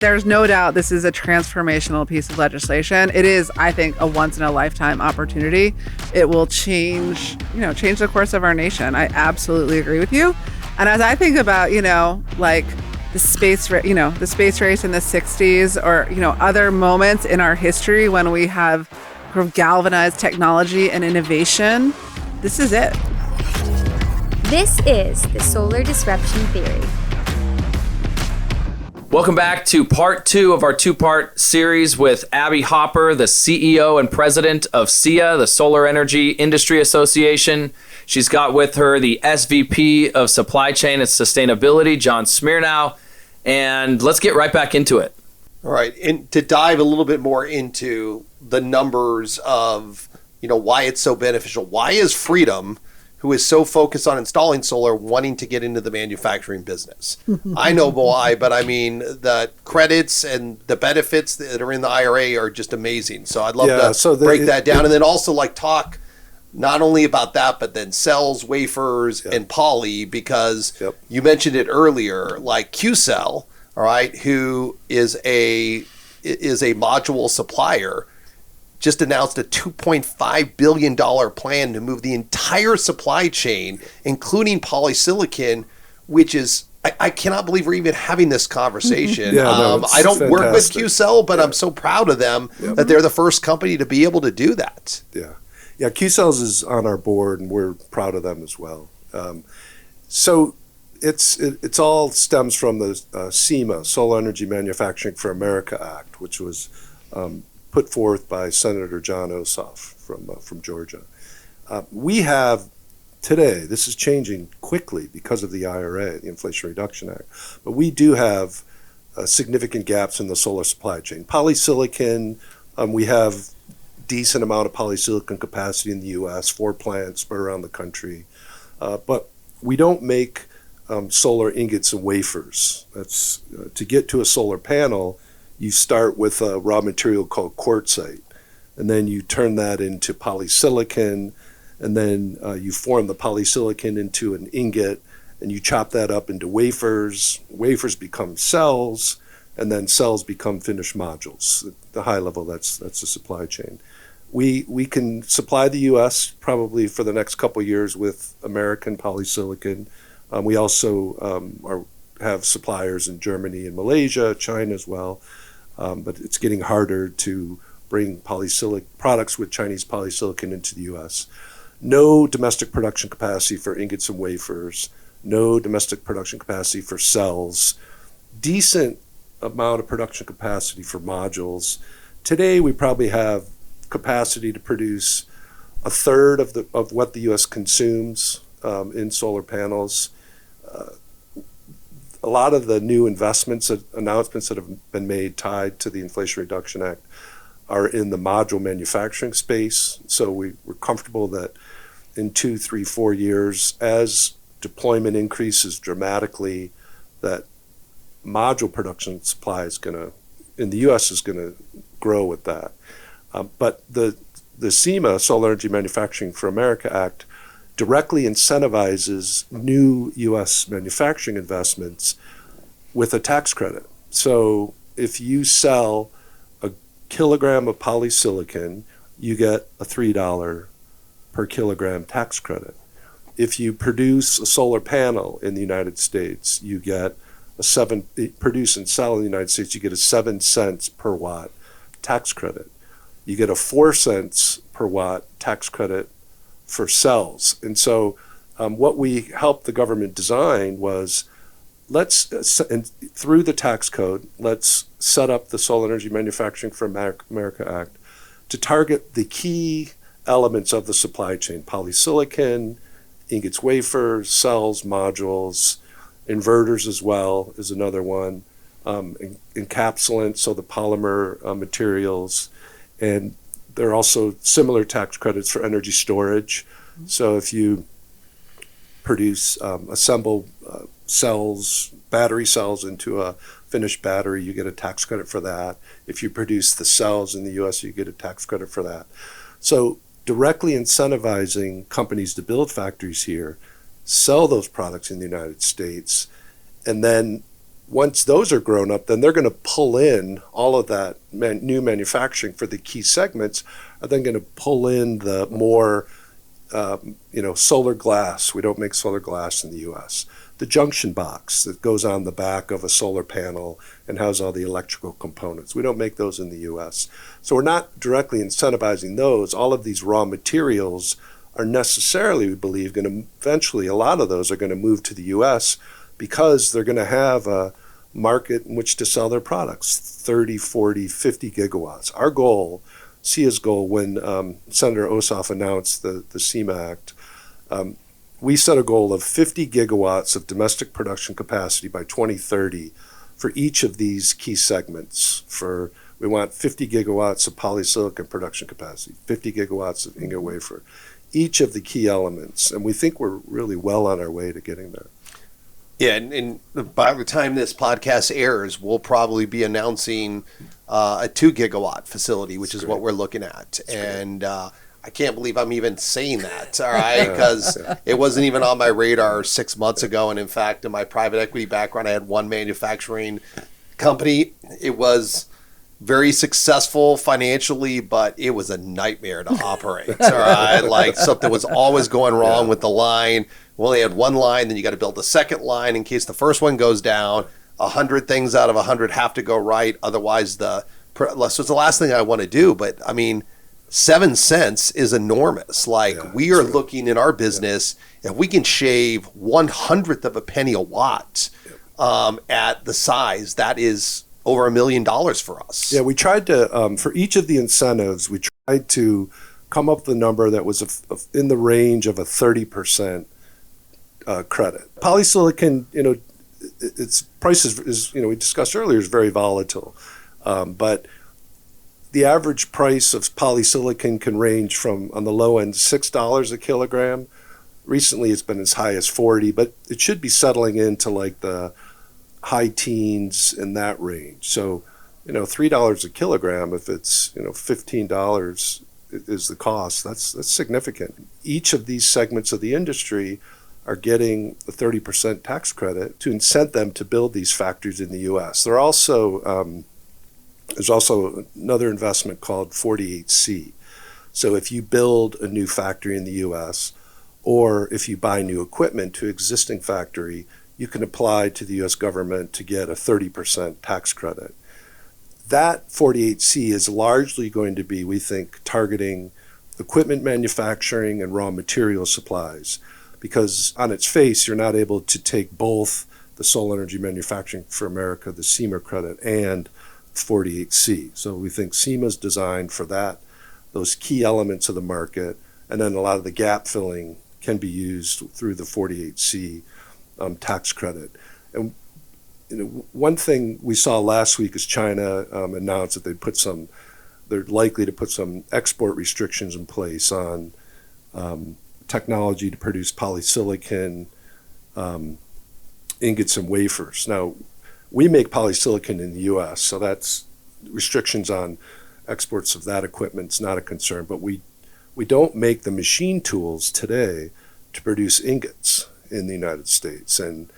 There's no doubt this is a transformational piece of legislation. It is, I think, a once in a lifetime opportunity. It will change the course of our nation. I absolutely agree with you. And as I think about, like the space race in the 60s or, other moments in our history when we have sort of galvanized technology and innovation, this is it. This is the Solar Disruption Theory. Welcome back to part 2 of our 2-part series with Abby Hopper, the CEO and president of SEIA, the Solar Energy Industry Association. She's got with her the SVP of Supply Chain and Sustainability, John Smirnow. And let's get right back into it. All right. And to dive a little bit more into the numbers of, why it's so beneficial. Why is Freedom, who is so focused on installing solar, wanting to get into the manufacturing business? I know why, but I mean, the credits and the benefits that are in the IRA are just amazing. So I'd love to break that down. And then also talk not only about that, but then cells, wafers, and poly, because you mentioned it earlier, like Qcell, all right, who is a module supplier, just announced a $2.5 billion plan to move the entire supply chain, including polysilicon, which is, I cannot believe we're even having this conversation. I don't work with Qcell, but I'm so proud of them that they're the first company to be able to do that. Yeah, Qcells is on our board, and we're proud of them as well. So it's all stems from the SEMA, Solar Energy Manufacturing for America Act, which was put forth by Senator John Ossoff from Georgia. We have today, this is changing quickly because of the IRA, the Inflation Reduction Act, but we do have significant gaps in the solar supply chain. Polysilicon, we have decent amount of polysilicon capacity in the U.S., 4 plants spread around the country, but we don't make solar ingots and wafers. That's to get to a solar panel. You start with a raw material called quartzite, and then you turn that into polysilicon, and then you form the polysilicon into an ingot, and you chop that up into wafers. Wafers become cells, and then cells become finished modules. At the high level, that's the supply chain. We can supply the U.S. probably for the next couple of years with American polysilicon. We also have suppliers in Germany and Malaysia, China as well. But it's getting harder to bring products with Chinese polysilicon into the U.S. No domestic production capacity for ingots and wafers, no domestic production capacity for cells, decent amount of production capacity for modules. Today, we probably have capacity to produce a third of what the U.S. consumes in solar panels. A lot of the new announcements that have been made tied to the Inflation Reduction Act are in the module manufacturing space. So we're comfortable that in 2, 3, 4 years, as deployment increases dramatically, that module production supply in the U.S. is going to grow with that. But the SEMA, Solar Energy Manufacturing for America Act, directly incentivizes new U.S. manufacturing investments with a tax credit. So if you sell a kilogram of polysilicon, you get a $3 per kilogram tax credit. If you produce a solar panel in the United States, you get produce and sell in the United States, you get a 7 cents per watt tax credit. You get a 4 cents per watt tax credit for cells. And so what we helped the government design was through the tax code, let's set up the Solar Energy Manufacturing for America Act to target the key elements of the supply chain: polysilicon, ingots, wafers, cells, modules, inverters as well is another one, encapsulants, so the polymer materials, and there are also similar tax credits for energy storage. So if you assemble cells, battery cells into a finished battery, you get a tax credit for that. If you produce the cells in the U.S., you get a tax credit for that. So directly incentivizing companies to build factories here, sell those products in the United States, and then once those are grown up, then they're going to pull in all of that new manufacturing for the key segments, are then going to pull in the more, solar glass. We don't make solar glass in the U.S. The junction box that goes on the back of a solar panel and has all the electrical components. We don't make those in the U.S. So we're not directly incentivizing those. All of these raw materials are necessarily, we believe, going to eventually, a lot of those are going to move to the U.S. because they're going to have a market in which to sell their products, 30, 40, 50 gigawatts. Our goal, SEIA's goal, when Senator Ossoff announced the SEMA Act, we set a goal of 50 gigawatts of domestic production capacity by 2030 for each of these key segments. We want 50 gigawatts of polysilicon production capacity, 50 gigawatts of ingot wafer, each of the key elements. And we think we're really well on our way to getting there. Yeah, and by the time this podcast airs, we'll probably be announcing a 2 gigawatt facility, which is what we're looking at. And I can't believe I'm even saying that, all right, because it wasn't even on my radar 6 months ago. And in fact, in my private equity background, I had one manufacturing company. It was very successful financially, but it was a nightmare to operate, all right? Like, something was always going wrong with the line. We only had one line, then you got to build a second line in case the first one goes down. 100 things out of 100 have to go right. Otherwise, so it's the last thing I want to do. But, I mean, 7 cents is enormous. Like, we are looking in our business, if we can shave 1/100th of a penny a watt at the size, that is over $1 million for us. Yeah, we tried to, for each of the incentives, we tried to come up with a number that was in the range of a 30% credit. Polysilicon, its price is, we discussed earlier, is very volatile. But the average price of polysilicon can range from, on the low end, $6 a kilogram. Recently, it's been as high as 40, but it should be settling into like the high teens in that range. So, $3 a kilogram, if it's, $15 is the cost, that's significant. Each of these segments of the industry are getting a 30% tax credit to incent them to build these factories in the U.S. There's also another investment called 48C. So if you build a new factory in the U.S., or if you buy new equipment to existing factory, you can apply to the U.S. government to get a 30% tax credit. That 48C is largely going to be, we think, targeting equipment manufacturing and raw material supplies, because on its face, you're not able to take both the Solar Energy Manufacturing for America, the SEMA credit, and 48C. So we think SEMA is designed for those key elements of the market, and then a lot of the gap filling can be used through the 48C tax credit. And one thing we saw last week is China announced that they're likely to put some export restrictions in place on technology to produce polysilicon ingots and wafers. Now, we make polysilicon in the U.S., so that's restrictions on exports of that equipment's not a concern, but we don't make the machine tools today to produce ingots in the United States. And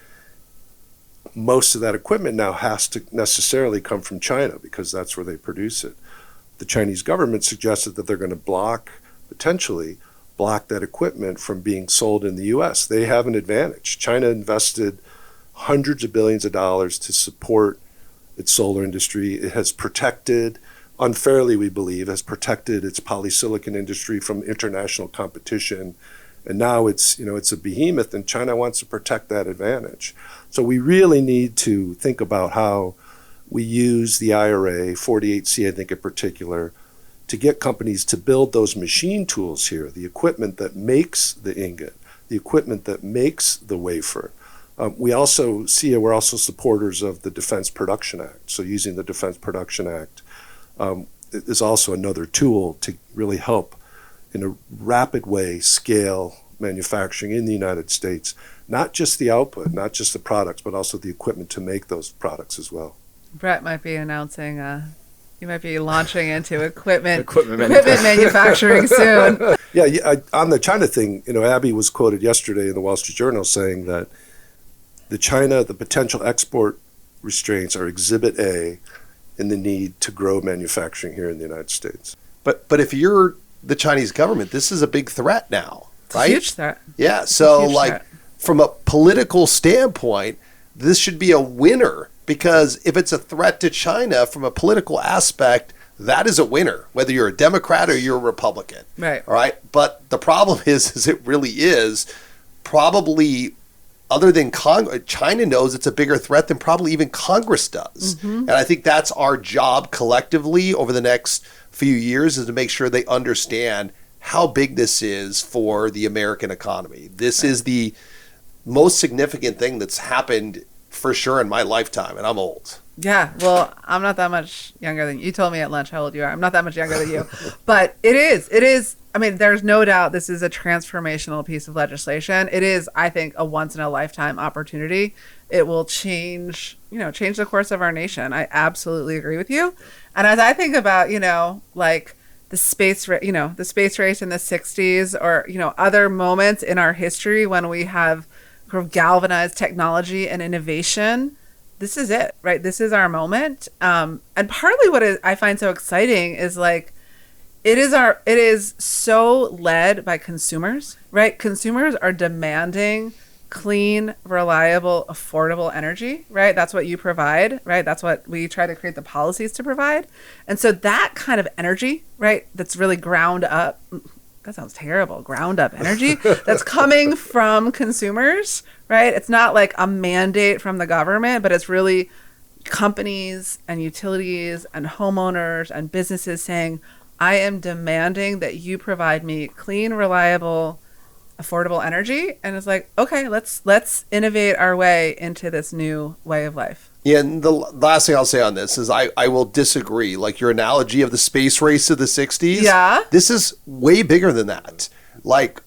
most of that equipment now has to necessarily come from China because that's where they produce it. The Chinese government suggested that they're going to potentially block that equipment from being sold in the U.S. They have an advantage. China invested hundreds of billions of dollars to support its solar industry. It has protected, unfairly we believe, its polysilicon industry from international competition. And now it's a behemoth, and China wants to protect that advantage. So we really need to think about how we use the IRA, 48C I think in particular, to get companies to build those machine tools here, the equipment that makes the ingot, the equipment that makes the wafer. We're also supporters of the Defense Production Act. So using the Defense Production Act is also another tool to really help in a rapid way scale manufacturing in the United States, not just the output, not just the products, but also the equipment to make those products as well. Brett might be announcing, you might be launching into equipment manufacturing. manufacturing soon. Yeah, on the China thing, Abby was quoted yesterday in the Wall Street Journal saying that the potential export restraints are Exhibit A in the need to grow manufacturing here in the United States. But if you're the Chinese government, this is a big threat now, right? Huge threat. Yeah. So Huge threat. from a political standpoint, this should be a winner, because if it's a threat to China from a political aspect, that is a winner, whether you're a Democrat or you're a Republican. Right. All right. But the problem is it really is probably, other than Congress, China knows it's a bigger threat than probably even Congress does. Mm-hmm. And I think that's our job collectively over the next few years, is to make sure they understand how big this is for the American economy. This is the most significant thing that's happened for sure in my lifetime, and I'm old. Yeah, well, I'm not that much younger than you. You told me at lunch how old you are. I'm not that much younger than you. But it is. I mean, there's no doubt this is a transformational piece of legislation. It is, I think, a once in a lifetime opportunity. It will change the course of our nation. I absolutely agree with you. And as I think about, like the space race in the 60s, or, other moments in our history when we have sort of galvanized technology and innovation, this is it, right? This is our moment. And partly what I find so exciting is like, it is so led by consumers, right? Consumers are demanding clean, reliable, affordable energy, right? That's what you provide, right? That's what we try to create the policies to provide. And so that kind of energy, right, that's really ground up, that sounds terrible, ground up energy that's coming from consumers, right? It's not like a mandate from the government, but it's really companies and utilities and homeowners and businesses saying, I am demanding that you provide me clean, reliable, affordable energy. And it's like, okay, let's innovate our way into this new way of life. Yeah, and the last thing I'll say on this is I will disagree. Like your analogy of the space race of the 60s. Yeah. This is way bigger than that. Like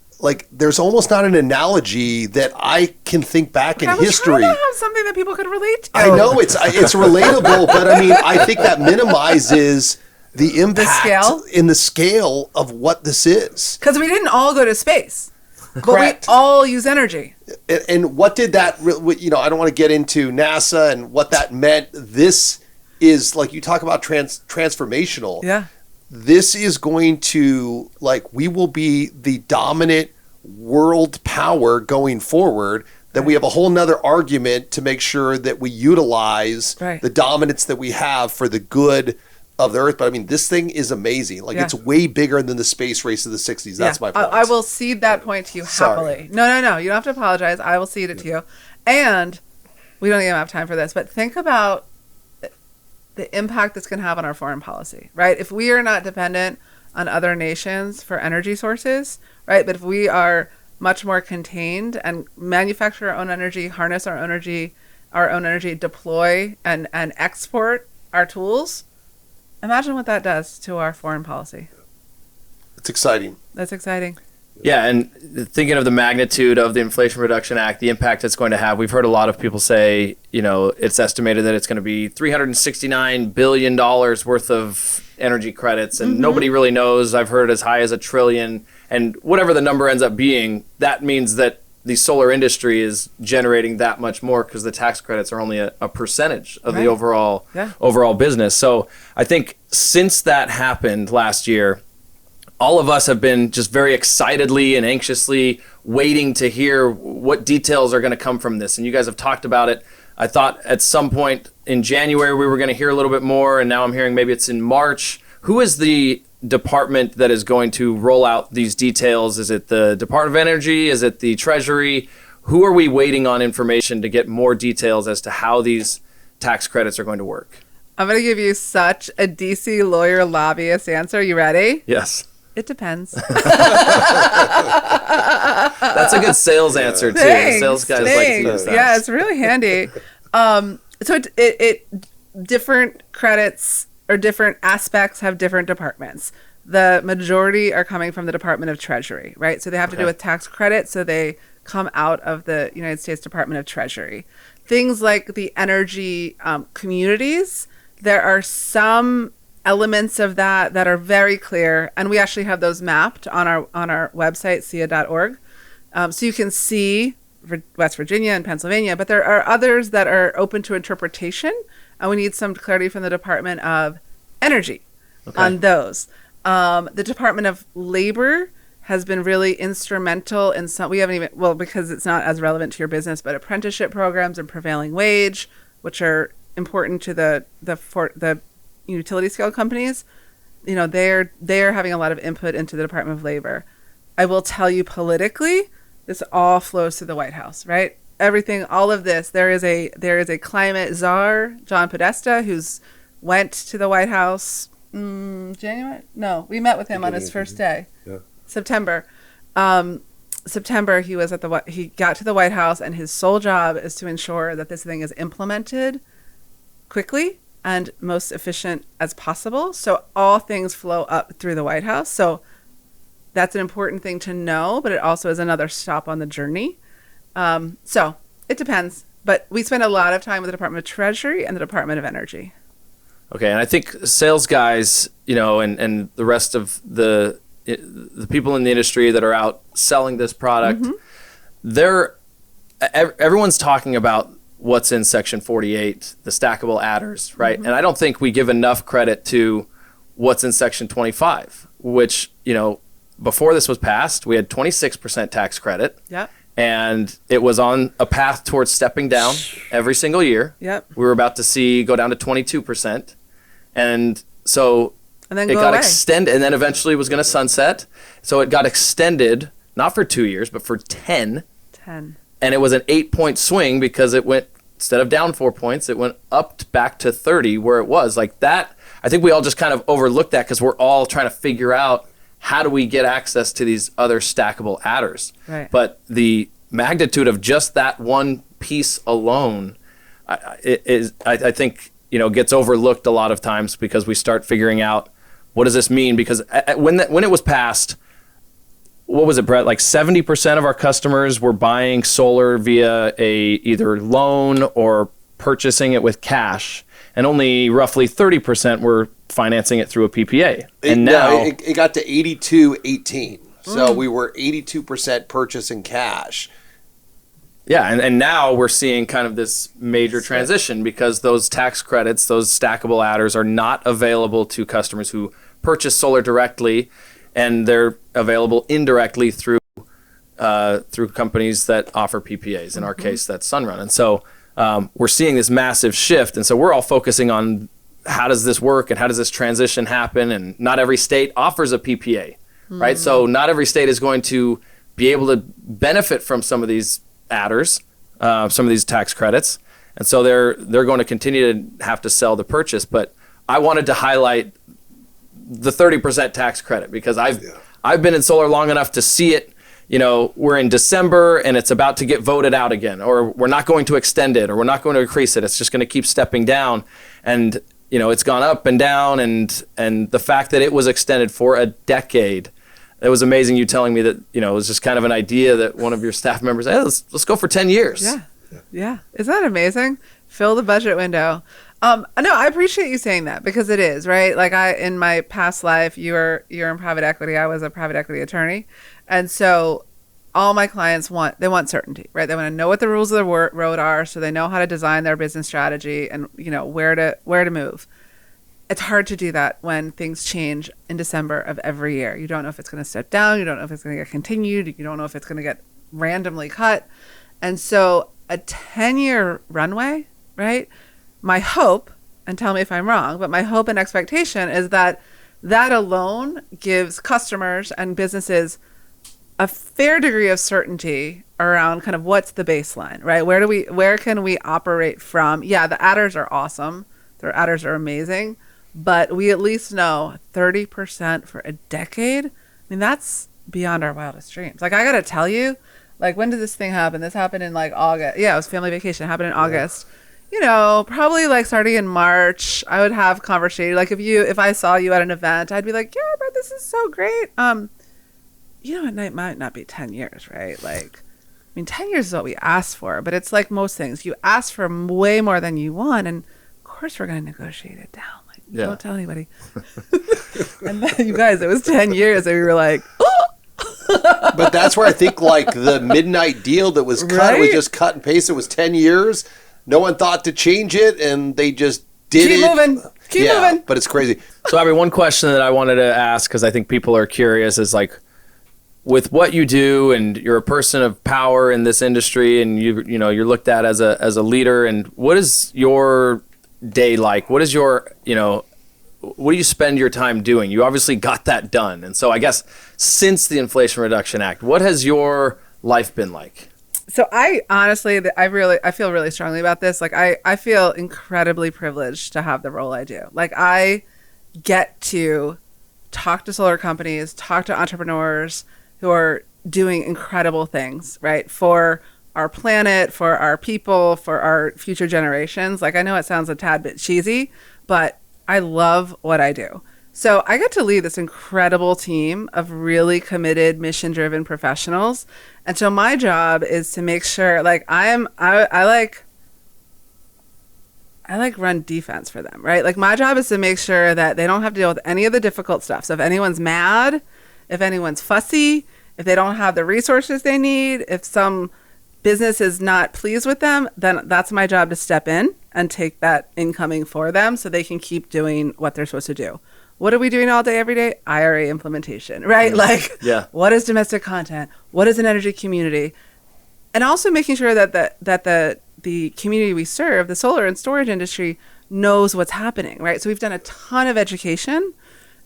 there's almost not an analogy that I can think back in history. I was trying to have something that people could relate to. I know it's relatable, but I mean, I think that minimizes the impact in the scale of what this is. Because we didn't all go to space. Correct. But we all use energy. And what did that, I don't want to get into NASA and what that meant. This is, like you talk about transformational. Yeah. This is going to, we will be the dominant world power going forward. Then we have a whole nother argument to make sure that we utilize the dominance that we have for the good of the earth. But I mean, this thing is amazing. It's way bigger than the space race of the 60s. That's my point. I will cede that point to you happily. No. You don't have to apologize. I will cede it to you. And we don't even have time for this, but think about the impact this can have on our foreign policy, right? If we are not dependent on other nations for energy sources, right? But if we are much more contained and manufacture our own energy, harness our own energy, deploy and export our tools, imagine what that does to our foreign policy. It's exciting. That's exciting. Yeah, and thinking of the magnitude of the Inflation Reduction Act, the impact it's going to have, we've heard a lot of people say, it's estimated that it's going to be $369 billion worth of energy credits, and nobody really knows. I've heard as high as $1 trillion, and whatever the number ends up being, that means that the solar industry is generating that much more because the tax credits are only a percentage of the overall business. So I think since that happened last year, all of us have been just very excitedly and anxiously waiting to hear what details are going to come from this. And you guys have talked about it. I thought at some point in January we were going to hear a little bit more, and now I'm hearing maybe it's in March. Who is the department that is going to roll out these details? Is it the Department of Energy? Is it the Treasury? Who are we waiting on information to get more details as to how these tax credits are going to work? I'm going to give you such a DC lawyer lobbyist answer. You ready? Yes. It depends. That's a good sales answer too. Thanks, Sales guys like to use that. Yeah, it's really handy. So it different credits or different aspects have different departments. The majority are coming from the Department of Treasury, right? So they have to do with tax credits, so they come out of the United States Department of Treasury. Things like the energy communities, there are some elements of that are very clear, and we actually have those mapped on our website, SEIA.org. So you can see West Virginia and Pennsylvania, but there are others that are open to interpretation, and we need some clarity from the Department of Energy on those. The Department of Labor has been really instrumental in some. We haven't even, well, because it's not as relevant to your business, but apprenticeship programs and prevailing wage, which are important to the utility scale companies. You know, they're having a lot of input into the Department of Labor. I will tell you, politically, this all flows through the White House, right? Everything, all of this. There is a climate czar, John Podesta, who's went to the White House. January? No, we met with him on his first day. Yeah. September. September, he got to the White House, and his sole job is to ensure that this thing is implemented quickly and most efficient as possible. So all things flow up through the White House. So that's an important thing to know, but it also is another stop on the journey. So it depends. But we spend a lot of time with the Department of Treasury and the Department of Energy. Okay, and I think sales guys, and the rest of the people in the industry that are out selling this product, everyone's talking about what's in Section 48, the stackable adders, right? And I don't think we give enough credit to what's in Section 25, which, before this was passed, we had 26% tax credit. Yep. And it was on a path towards stepping down every single year. Yep. We were about to go down to 22%. And so and then it got away. extended, and then eventually was going to sunset. So it got extended, not for 2 years, but for 10. 10. And it was an 8-point swing because it went, instead of down 4 points, it went up back to 30 where it was. Like that, I think we all just kind of overlooked that because we're all trying to figure out how do we get access to these other stackable adders. Right. But the magnitude of just that one piece alone, I think, gets overlooked a lot of times because we start figuring out what does this mean? Because when it was passed, what was it, Brett? Like 70% of our customers were buying solar via either loan or purchasing it with cash, and only roughly 30% were financing it through a PPA. It got to 82-18. So we were 82% purchase in cash. Yeah, and now we're seeing kind of this major transition because those tax credits, those stackable adders, are not available to customers who purchase solar directly, and they're available indirectly through companies that offer PPAs. In our case, that's Sunrun. And so we're seeing this massive shift, and so we're all focusing on how does this work and how does this transition happen, and not every state offers a PPA, right? So not every state is going to be able to benefit from some of these adders, some of these tax credits, and so they're going to continue to have to sell the purchase. But I wanted to highlight the 30% tax credit because I've been in solar long enough to see it. We're in December and it's about to get voted out again, or we're not going to extend it, or we're not going to increase it. It's just going to keep stepping down, and it's gone up and down, and the fact that it was extended for a decade. It was amazing you telling me that, it was just kind of an idea that one of your staff members, hey, let's go for 10 years. Yeah. Isn't that amazing? Fill the budget window. No, I appreciate you saying that because it is, right? Like in my past life, you're in private equity. I was a private equity attorney. And so all my clients want certainty, right? They want to know what the rules of the road are so they know how to design their business strategy and, where to move. It's hard to do that when things change in December of every year. You don't know if it's going to step down. You don't know if it's going to get continued. You don't know if it's going to get randomly cut. And so a 10-year runway, right? My hope, and tell me if I'm wrong, but my hope and expectation is that alone gives customers and businesses a fair degree of certainty around kind of what's the baseline, right? Where can we operate from? Yeah, the adders are awesome. Their adders are amazing. But we at least know 30% for a decade. I mean, that's beyond our wildest dreams. Like, I got to tell you, like, when did this thing happen? This happened in like August. Yeah, it was family vacation. It happened in August. Probably like starting in March, I would have conversation. Like if I saw you at an event, I'd be like, yeah, bro, this is so great. It might not be 10 years, right? Like, 10 years is what we asked for, but it's like most things. You ask for way more than you want, and of course we're going to negotiate it down. Don't tell anybody. And then, you guys, it was 10 years and we were like, oh! But that's where I think like the midnight deal that was cut was Right? just cut and paste. It was 10 years. No one thought to change it, and they just did Keep it. moving. Keep moving. But it's crazy. So, Abby, one question that I wanted to ask, because I think people are curious, is like, with what you do, and you're a person of power in this industry, and you're looked at as a leader. And what is your day like? What is your what do you spend your time doing? You obviously got that done, and so I guess since the Inflation Reduction Act, what has your life been like? So I honestly, I feel really strongly about this. Like I feel incredibly privileged to have the role I do. Like I get to talk to solar companies, talk to entrepreneurs who are doing incredible things, right? For our planet, for our people, for our future generations. Like I know it sounds a tad bit cheesy, but I love what I do. So I get to lead this incredible team of really committed, mission-driven professionals. And so my job is to make sure, like, I run defense for them, right? Like my job is to make sure that they don't have to deal with any of the difficult stuff. So if anyone's mad, if anyone's fussy, if they don't have the resources they need, if some business is not pleased with them, then that's my job to step in and take that incoming for them so they can keep doing what they're supposed to do. What are we doing all day, every day? IRA implementation, right? Like, what is domestic content? What is an energy community? And also making sure that the community we serve, the solar and storage industry, knows what's happening, right? So we've done a ton of education,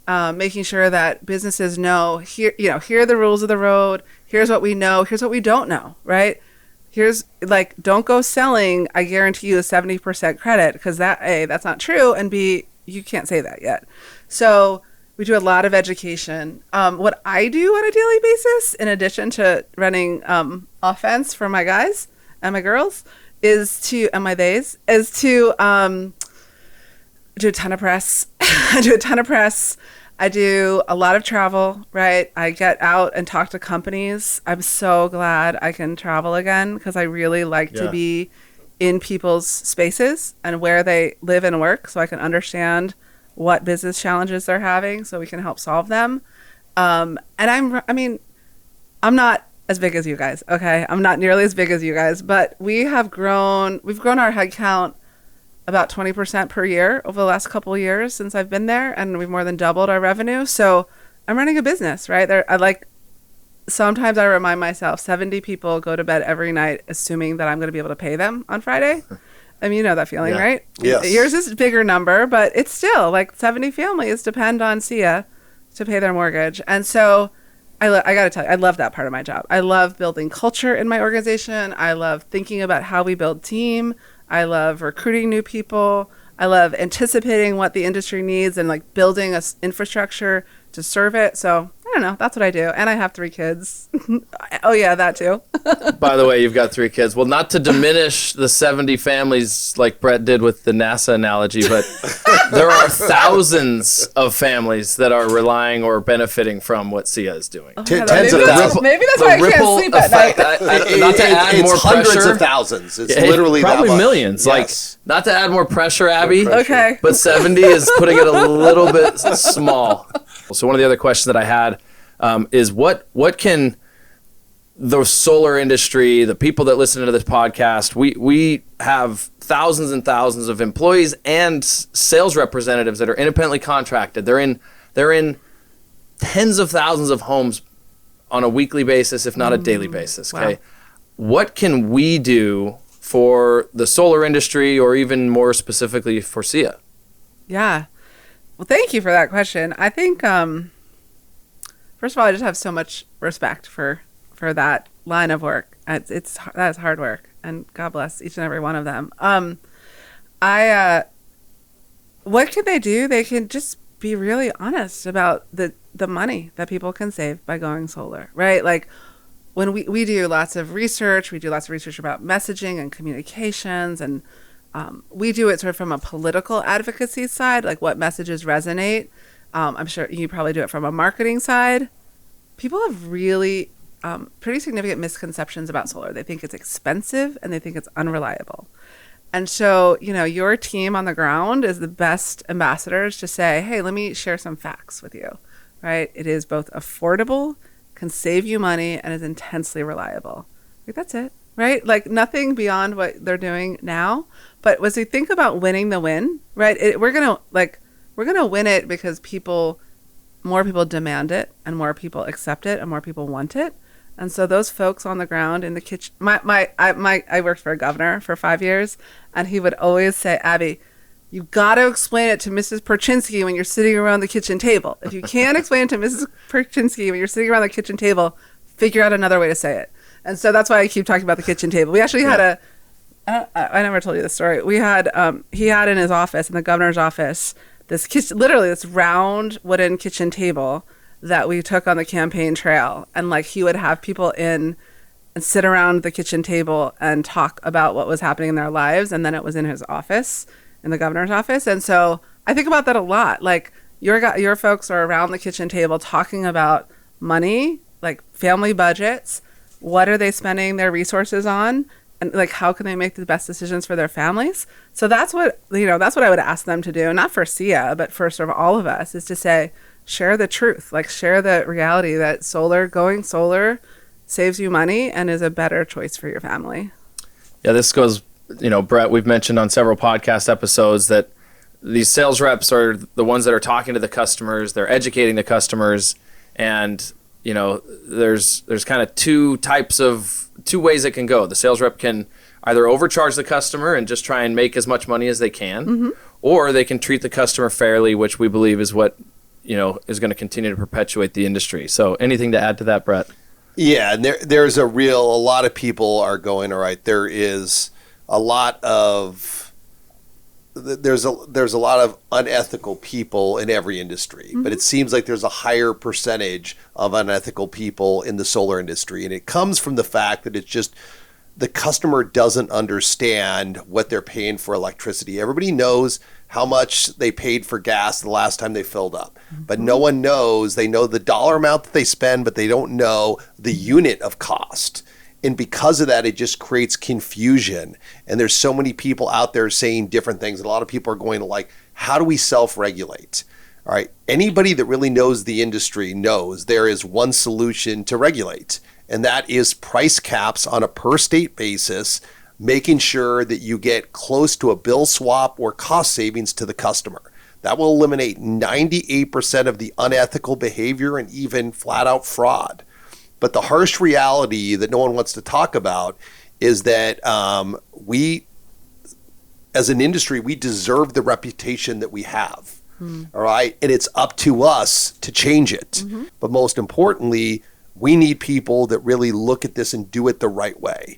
making sure that businesses know, here are the rules of the road. Here's what we know. Here's what we don't know, right? Here's like, don't go selling, I guarantee you a 70% credit, because that, A, that's not true, and B, you can't say that yet. So we do a lot of education. What I do on a daily basis, in addition to running offense for my guys and my girls, is to do a ton of press. I do a ton of press. I do a lot of travel, right? I get out and talk to companies. I'm so glad I can travel again because I really like to be in people's spaces and where they live and work so I can understand what business challenges they're having so we can help solve them. And I'm not as big as you guys, okay? I'm not nearly as big as you guys, but we've grown our head count about 20% per year over the last couple of years since I've been there, and we've more than doubled our revenue. So I'm running a business, right? Sometimes I remind myself 70 people go to bed every night assuming that I'm going to be able to pay them on Friday. I mean, you know that feeling, right? Yes. Yours is a bigger number, but it's still like 70 families depend on SEIA to pay their mortgage. And so I got to tell you, I love that part of my job. I love building culture in my organization. I love thinking about how we build team. I love recruiting new people. I love anticipating what the industry needs and like building a infrastructure to serve it. So I don't know. That's what I do. And I have 3 kids. Oh, yeah, that too. By the way, you've got 3 kids. Well, not to diminish the 70 families like Brett did with the NASA analogy, but there are thousands of families that are relying or benefiting from what SEIA is doing. Oh, Tens of thousands. Maybe that's why I can't sleep at night. Not to add it's more hundreds pressure. of thousands. It's literally probably that much. millions. Yes. Like, not to add more pressure, Abby. Okay. But 70 is putting it a little bit small. So one of the other questions that I had is what can the solar industry, the people that listen to this podcast, we have thousands and thousands of employees and sales representatives that are independently contracted. They're in tens of thousands of homes on a weekly basis, if not a daily basis. Okay. Wow. What can we do for the solar industry, or even more specifically for SEIA? Yeah. Well, thank you for that question. I think, first of all, I just have so much respect for that line of work. That's hard work, and God bless each and every one of them. What can they do? They can just be really honest about the money that people can save by going solar, right? Like when we do lots of research, about messaging and communications, and we do it sort of from a political advocacy side, like what messages resonate. I'm sure you probably do it from a marketing side. People have really pretty significant misconceptions about solar. They think it's expensive and they think it's unreliable. And so, your team on the ground is the best ambassadors to say, hey, let me share some facts with you, right? It is both affordable, can save you money, and is intensely reliable. Like, that's it, right? Like, nothing beyond what they're doing now. But as we think about winning the win, right, we're gonna win it because more people demand it, and more people accept it, and more people want it. And so those folks on the ground in the kitchen, I worked for a governor for 5 years, and he would always say, Abby, you got to explain it to Mrs. Perchinsky when you're sitting around the kitchen table. If you can't explain it to Mrs. Perchinsky when you're sitting around the kitchen table, figure out another way to say it. And so that's why I keep talking about the kitchen table. We actually had I never told you this story. We had, he had in his office, in the governor's office, this kitchen, literally this round wooden kitchen table that we took on the campaign trail. And like, he would have people in and sit around the kitchen table and talk about what was happening in their lives. And then it was in his office, in the governor's office. And so I think about that a lot. Like, your folks are around the kitchen table talking about money, like family budgets. What are they spending their resources on? And like, how can they make the best decisions for their families? So that's what I would ask them to do, not for SEIA, but for sort of all of us, is to say, share the truth, like share the reality that going solar saves you money and is a better choice for your family. Yeah, this goes, Brett, we've mentioned on several podcast episodes that these sales reps are the ones that are talking to the customers, they're educating the customers, and there's kind of two ways it can go. The sales rep can either overcharge the customer and just try and make as much money as they can, or they can treat the customer fairly, which we believe is what is going to continue to perpetuate the industry. So anything to add to that, Brett? Yeah, and there's a lot of people are going, all right, there's a lot of unethical people in every industry, but it seems like there's a higher percentage of unethical people in the solar industry. And it comes from the fact that it's just the customer doesn't understand what they're paying for electricity. Everybody knows how much they paid for gas the last time they filled up, but no one knows. They know the dollar amount that they spend, but they don't know the unit of cost. And because of that, it just creates confusion. And there's so many people out there saying different things. And a lot of people are going to like, how do we self-regulate? All right. Anybody that really knows the industry knows there is one solution to regulate, and that is price caps on a per state basis, making sure that you get close to a bill swap or cost savings to the customer. That will eliminate 98% of the unethical behavior and even flat out fraud. But the harsh reality that no one wants to talk about is that we, as an industry, we deserve the reputation that we have. All right. And it's up to us to change it. But most importantly, we need people that really look at this and do it the right way.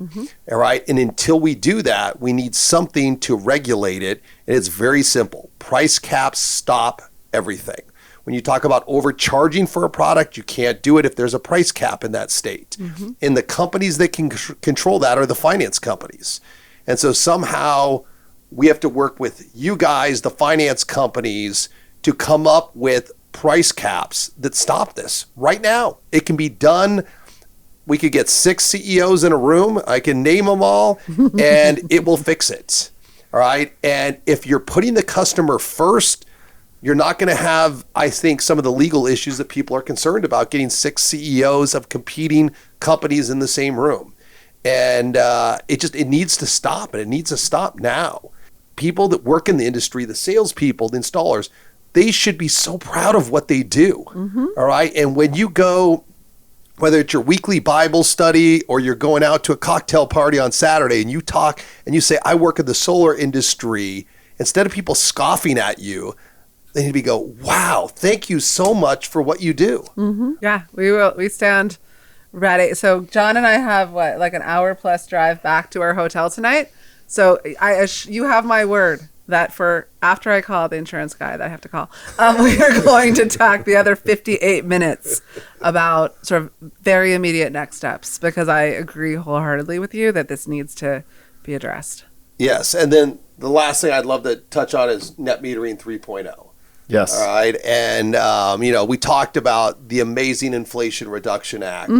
All right. And until we do that, we need something to regulate it. And it's very simple. Price caps stop everything. When you talk about overcharging for a product, you can't do it if there's a price cap in that state. And the companies that can control that are the finance companies. And so somehow we have to work with you guys, the finance companies, to come up with price caps that stop this right now. It can be done. We could get 6 CEOs in a room. I can name them all, and it will fix it. All right. And if you're putting the customer first, you're not going to have, I think, some of the legal issues that people are concerned about, getting 6 CEOs of competing companies in the same room. And it needs to stop, and it needs to stop now. People that work in the industry, the salespeople, the installers, they should be so proud of what they do. All right. And when you go, whether it's your weekly Bible study or you're going out to a cocktail party on Saturday and you talk and you say, I work in the solar industry, instead of people scoffing at you, they need to go, wow, thank you so much for what you do. Yeah, we stand ready. So John and I have like an hour plus drive back to our hotel tonight. So you have my word that for after I call the insurance guy that I have to call, we are going to talk the other 58 minutes about sort of very immediate next steps, because I agree wholeheartedly with you that this needs to be addressed. Yes. And then the last thing I'd love to touch on is net metering 3.0. Yes. All right. And, we talked about the amazing Inflation Reduction Act,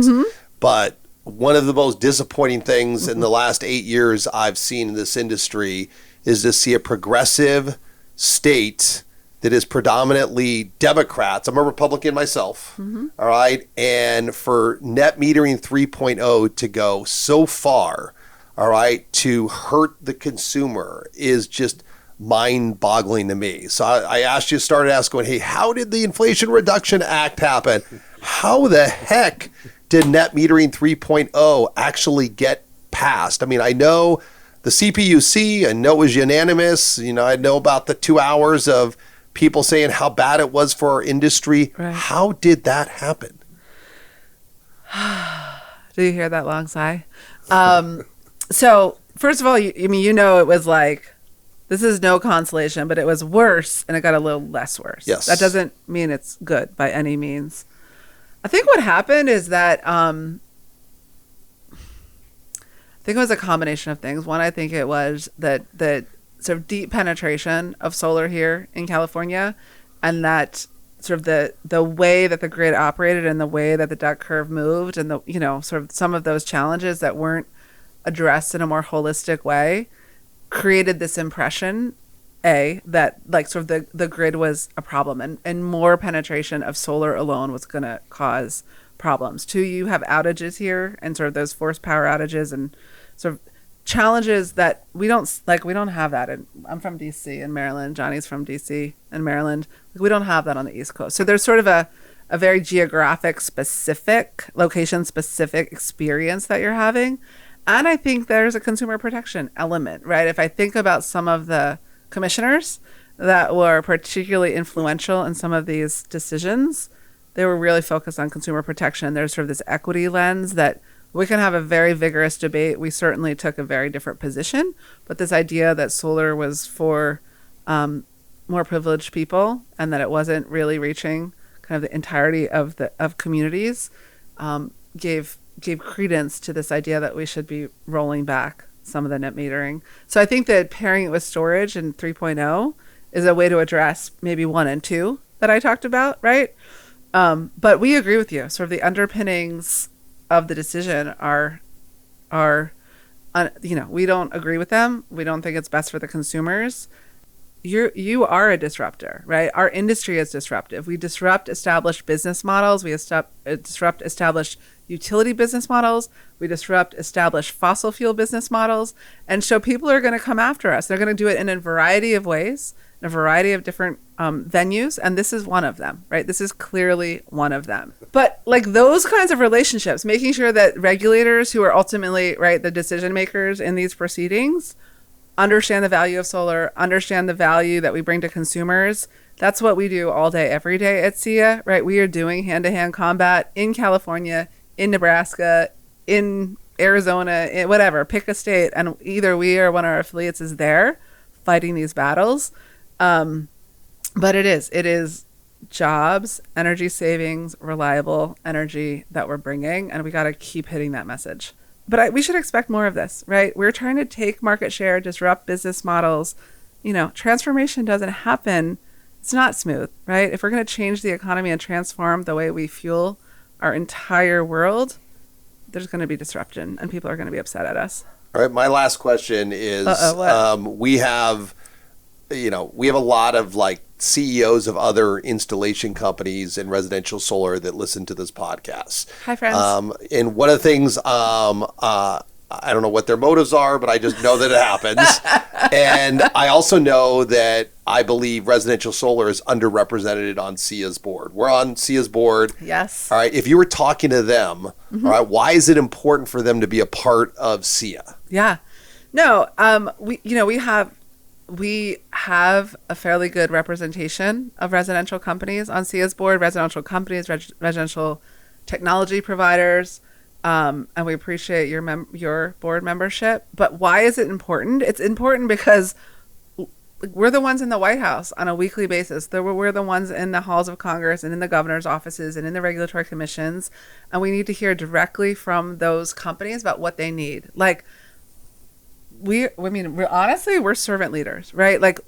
but one of the most disappointing things in the last 8 years I've seen in this industry is to see a progressive state that is predominantly Democrats. I'm a Republican myself. All right. And for net metering 3.0 to go so far, all right, to hurt the consumer is just mind-boggling to me. So I asked you, started asking, hey, how did the Inflation Reduction Act happen? How the heck did net metering 3.0 actually get passed? I mean, I know the CPUC, I know it was unanimous. You know, I know about the 2 hours of people saying how bad it was for our industry. Right. How did that happen? Do you hear that long sigh? So first of all, it was like, this is no consolation, but it was worse and it got a little less worse. Yes. That doesn't mean it's good by any means. I think what happened is that, I think it was a combination of things. One, I think it was that the sort of deep penetration of solar here in California, and that sort of the way that the grid operated and the way that the duck curve moved, and the, sort of some of those challenges that weren't addressed in a more holistic way created this impression, that like sort of the grid was a problem, and more penetration of solar alone was going to cause problems. Two, you have outages here and sort of those forced power outages and sort of challenges that we don't have that. And I'm from DC and Maryland. Johnny's from DC and Maryland. We don't have that on the East Coast. So there's sort of a very geographic specific, location specific experience that you're having. And I think there's a consumer protection element, right? If I think about some of the commissioners that were particularly influential in some of these decisions, they were really focused on consumer protection. There's sort of this equity lens that we can have a very vigorous debate. We certainly took a very different position, but this idea that solar was for more privileged people and that it wasn't really reaching kind of the entirety of communities gave credence to this idea that we should be rolling back some of the net metering. So I think that pairing it with storage in 3.0 is a way to address maybe 1 and 2 that I talked about, right? But we agree with you. Sort of the underpinnings of the decision are we don't agree with them. We don't think it's best for the consumers. You are a disruptor, right? Our industry is disruptive. We disrupt established business models. We disrupt established utility business models. We disrupt established fossil fuel business models. And so people are going to come after us. They're going to do it in a variety of ways, in a variety of different venues. And this is one of them, right? This is clearly one of them. But like those kinds of relationships, making sure that regulators who are ultimately, right, the decision makers in these proceedings understand the value of solar, understand the value that we bring to consumers. That's what we do all day, every day at SEIA, right? We are doing hand-to-hand combat in California, in Nebraska, in Arizona, in whatever, pick a state. And either we or one of our affiliates is there fighting these battles. But it is jobs, energy savings, reliable energy that we're bringing. And we got to keep hitting that message. But we should expect more of this, right? We're trying to take market share, disrupt business models. Transformation doesn't happen. It's not smooth, right? If we're going to change the economy and transform the way we fuel our entire world, there's going to be disruption and people are going to be upset at us. All right. My last question is, we have a lot of like CEOs of other installation companies and residential solar that listen to this podcast. Hi, friends. And one of the things, I don't know what their motives are, but I just know that it happens. And I also know that I believe residential solar is underrepresented on SEIA's board. We're on SEIA's board. Yes. All right. If you were talking to them, all right, why is it important for them to be a part of SEIA? Yeah. No, we have a fairly good representation of residential companies on SEIA's board, residential companies, residential technology providers, and we appreciate your board membership. But why is it important? It's important because we're the ones in the White House on a weekly basis. We're the ones in the halls of Congress and in the governor's offices and in the regulatory commissions, and we need to hear directly from those companies about what they need. Like, honestly, we're servant leaders, right? Like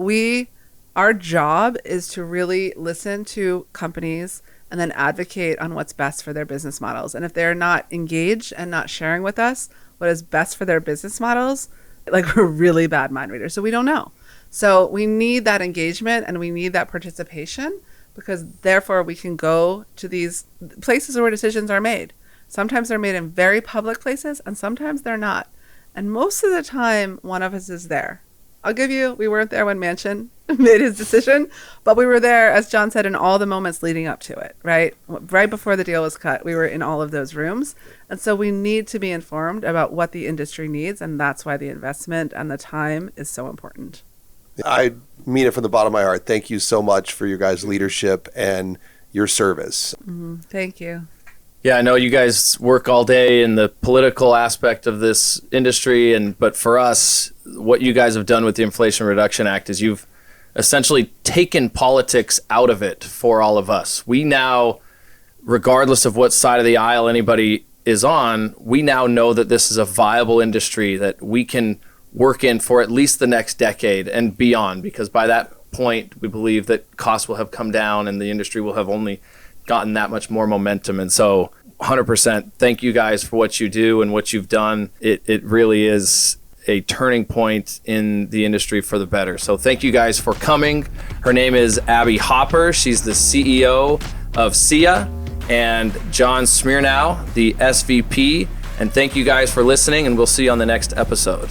our job is to really listen to companies and then advocate on what's best for their business models. And if they're not engaged and not sharing with us what is best for their business models, like we're really bad mind readers. So we don't know. So we need that engagement and we need that participation, because therefore we can go to these places where decisions are made. Sometimes they're made in very public places and sometimes they're not. And most of the time, one of us is there. I'll give you, we weren't there when Manchin made his decision, but we were there, as John said, in all the moments leading up to it, right? Right before the deal was cut, we were in all of those rooms. And so we need to be informed about what the industry needs. And that's why the investment and the time is so important. I mean it from the bottom of my heart. Thank you so much for your guys' leadership and your service. Thank you. Yeah, I know you guys work all day in the political aspect of this industry, but for us, what you guys have done with the Inflation Reduction Act is you've essentially taken politics out of it for all of us. We now, regardless of what side of the aisle anybody is on, we now know that this is a viable industry that we can work in for at least the next decade and beyond, because by that point, we believe that costs will have come down and the industry will have only gotten that much more momentum. And so 100% thank you guys for what you do and what you've done. It really is a turning point in the industry for the better. So thank you guys for coming. Her name is Abby Hopper. She's the CEO of SEIA, and John Smirnow, the SVP. And thank you guys for listening, and we'll see you on the next episode.